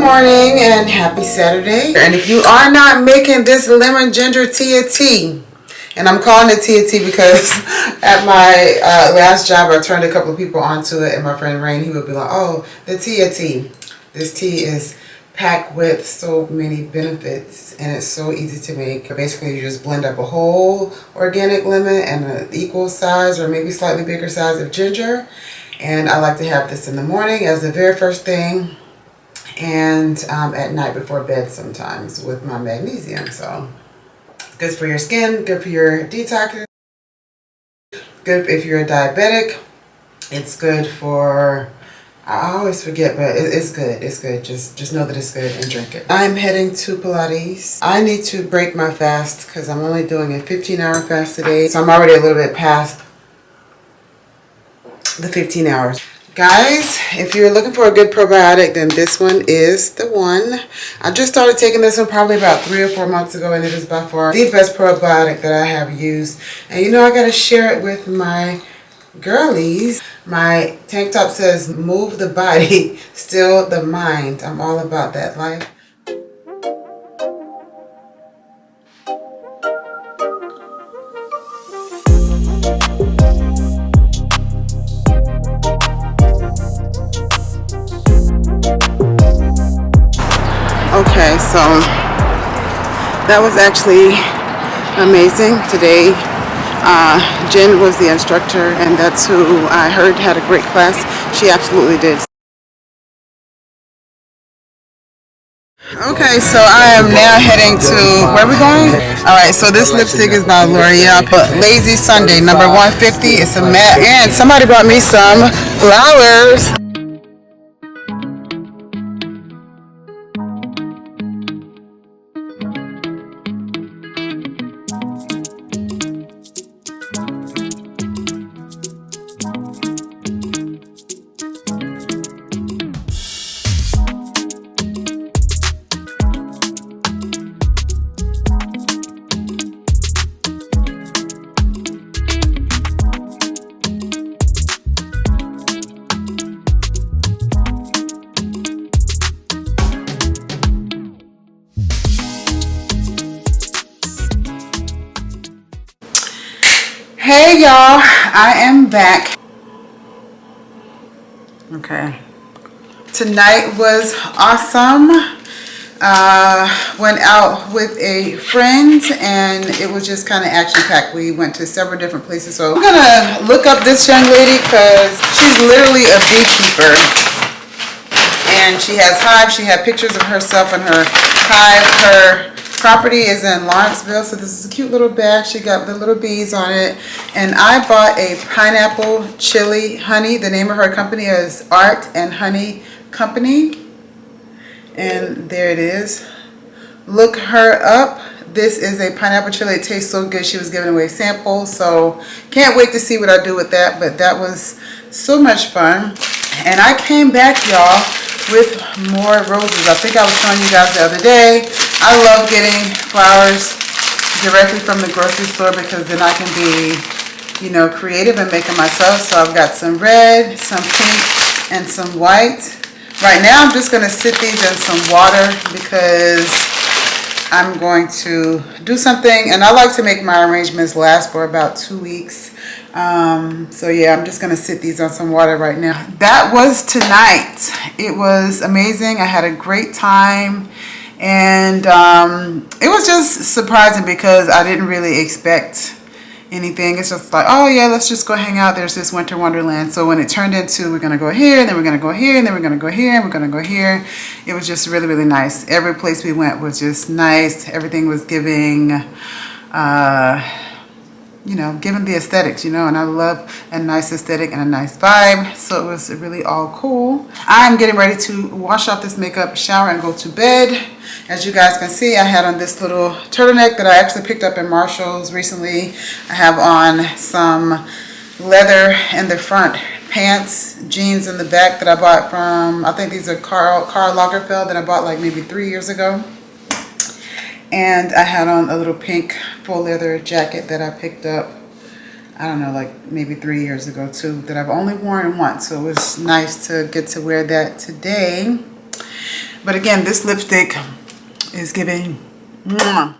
morning and happy Saturday. And if you are not making this lemon ginger tea a tea, and I'm calling it tea a tea because at my last job I turned a couple of people onto it, and my friend Rain, he would be like, oh, the tea a tea. This tea is packed with so many benefits and it's so easy to make. Basically, you just blend up a whole organic lemon and an equal size or maybe slightly bigger size of ginger. And I like to have this in the morning as the very first thing, and at night before bed sometimes with my magnesium. So good for your skin, good for your detox, good if you're a diabetic. It's good for, I always forget, but it's good. It's good. Just know that it's good and drink it. I'm heading to Pilates. I need to break my fast because I'm only doing a 15-hour fast today. So I'm already a little bit past the 15 hours. Guys, if you're looking for a good probiotic, then this one is the one. I just started taking this one probably about 3 or 4 months ago, and it is by far the best probiotic that I have used. And you know, I gotta share it with my girlies. My tank top says, move the body, still the mind. I'm all about that life. Okay, so that was actually amazing today. Jen was the instructor, and that's who I heard had a great class. She absolutely did. Okay, so I am now heading to, where are we going? Alright, so this lipstick is by L'Oreal, but Lazy Sunday, number 150. It's a matte, and somebody brought me some flowers. Hey y'all, I am back. Okay, tonight was awesome. Went out with a friend and it was just kind of action packed. We went to several different places. So I'm gonna look up this young lady because she's literally a beekeeper, and she has hives. She had pictures of herself in her hive. Her property is in Lawrenceville, so this is a cute little bag. She got the little bees on it. And I bought a pineapple chili honey. The name of her company is Art and Honey Company. And there it is. Look her up. This is a pineapple chili. It tastes so good. She was giving away samples, so can't wait to see what I do with that. But that was so much fun. And I came back, y'all, with more roses. I think I was showing you guys the other day. I love getting flowers directly from the grocery store because then I can be, you know, creative and make them myself. So I've got some red, some pink, and some white. Right now I'm just going to sit these in some water because I'm going to do something, and I like to make my arrangements last for about 2 weeks. So yeah, I'm just going to sit these on some water right now. That was tonight. It was amazing. I had a great time. And it was just surprising because I didn't really expect anything. It's just like, oh yeah, let's just go hang out. There's this winter wonderland. So when it turned into we're gonna go here, and then we're gonna go here, and then we're gonna go here, and we're gonna go here, it was just really, really nice. Every place we went was just nice. Everything was giving you know, giving the aesthetics, you know, and I love a nice aesthetic and a nice vibe. So it was really all cool. I'm getting ready to wash off this makeup, shower, and go to bed. As you guys can see, I had on this little turtleneck that I actually picked up in Marshall's recently. I have on some leather in the front, pants, jeans in the back that I bought from, I think these are Karl Lagerfeld that I bought like maybe 3 years ago. And I had on a little pink full leather jacket that I picked up, I don't know, like maybe 3 years ago too, that I've only worn once. So it was nice to get to wear that today. But again, this lipstick is giving mwah.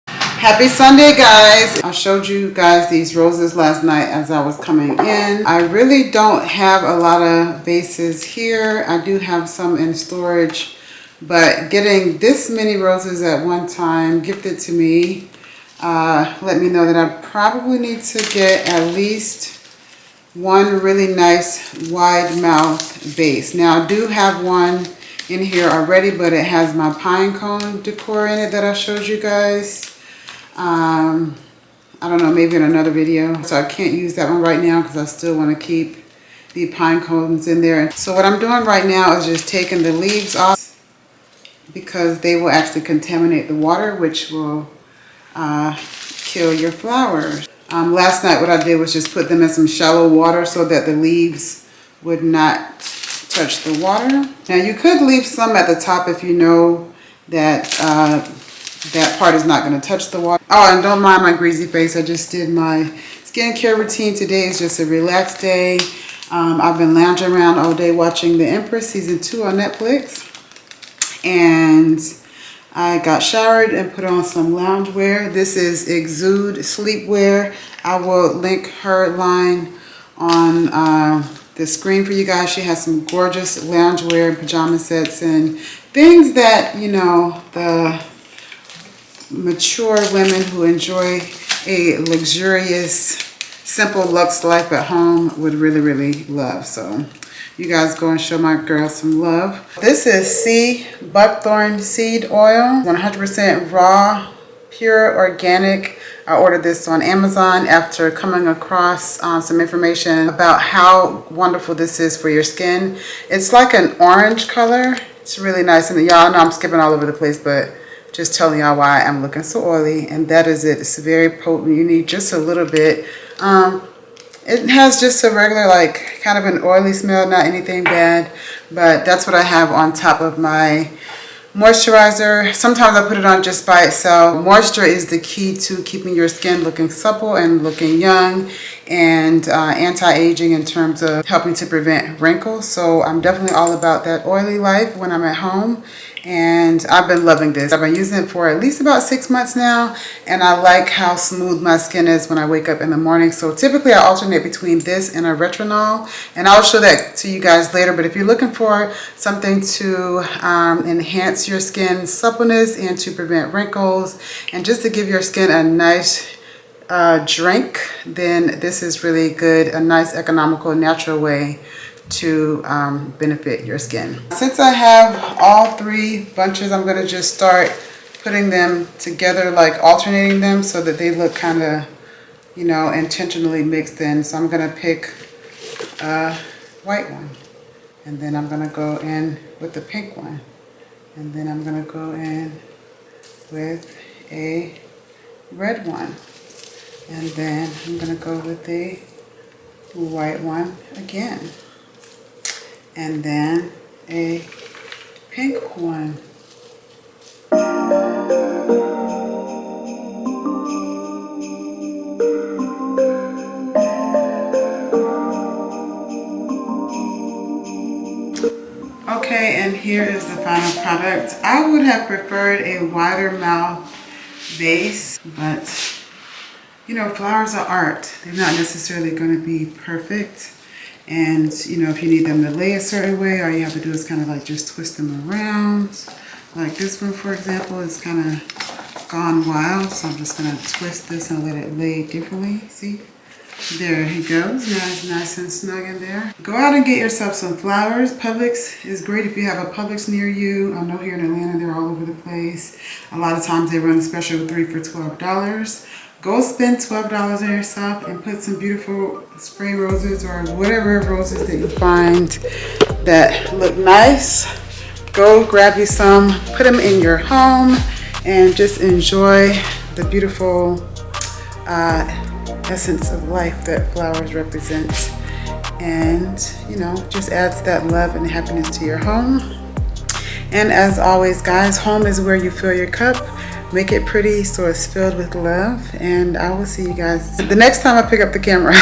Happy Sunday, guys. I showed you guys these roses last night as I was coming in. I really don't have a lot of vases here. I do have some in storage, but getting this many roses at one time gifted to me let me know that I probably need to get at least one really nice wide mouth vase. Now I do have one in here already, but it has my pine cone decor in it that I showed you guys. I don't know, maybe in another video. So I can't use that one right now because I still want to keep the pine cones in there. So what I'm doing right now is just taking the leaves off because they will actually contaminate the water, which will kill your flowers. Last night what I did was just put them in some shallow water so that the leaves would not touch the water. Now you could leave some at the top if you know that that part is not going to touch the water. Oh, and don't mind my greasy face. I just did my skincare routine. Today is just a relaxed day. I've been lounging around all day watching The Empress season 2 on Netflix. And I got showered and put on some loungewear. This is Exude sleepwear. I will link her line on the screen for you guys. She has some gorgeous loungewear and pajama sets and things that, you know, the mature women who enjoy a luxurious, simple luxe life at home would really, really love. So you guys go and show my girl some love. This is sea buckthorn seed oil, 100% raw, pure organic. I ordered this on Amazon after coming across some information about how wonderful this is for your skin. It's like an orange color. It's really nice. And y'all know I'm skipping all over the place, but just telling y'all why I'm looking so oily. And that is it. It's very potent. You need just a little bit. It has just a regular, like, kind of an oily smell, not anything bad. But that's what I have on top of my moisturizer. Sometimes I put it on just by itself. Moisture is the key to keeping your skin looking supple and looking young, and anti-aging in terms of helping to prevent wrinkles. So I'm definitely all about that oily life when I'm at home. And I've been loving this. I've been using it for at least about 6 months now, and I like how smooth my skin is when I wake up in the morning. So typically I alternate between this and a retinol, and I'll show that to you guys later. But if you're looking for something to enhance your skin suppleness and to prevent wrinkles and just to give your skin a nice drink, then this is really good, a nice economical natural way to benefit your skin. Since I have all 3 bunches, I'm going to just start putting them together, like alternating them so that they look kind of, you know, intentionally mixed in. So I'm going to pick a white one, and then I'm going to go in with the pink one, and then I'm going to go in with a red one, and then I'm going to go with a white one again, and then a pink one. Okay, and here is the final product. I would have preferred a wider mouth base, but you know, flowers are art. They're not necessarily going to be perfect. And, you know, if you need them to lay a certain way, all you have to do is kind of like just twist them around. Like this one, for example, is kind of gone wild. So I'm just going to twist this and let it lay differently. See? There he goes. Now it's nice and snug in there. Go out and get yourself some flowers. Publix is great if you have a Publix near you. I know here in Atlanta, they're all over the place. A lot of times they run a special 3 for $12. Go spend $12 on yourself and put some beautiful spray roses or whatever roses that you find that look nice. Go grab you some, put them in your home, and just enjoy the beautiful essence of life that flowers represent. And, you know, just adds that love and happiness to your home. And as always, guys, home is where you fill your cup. Make it pretty so it's filled with love, and I will see you guys the next time I pick up the camera.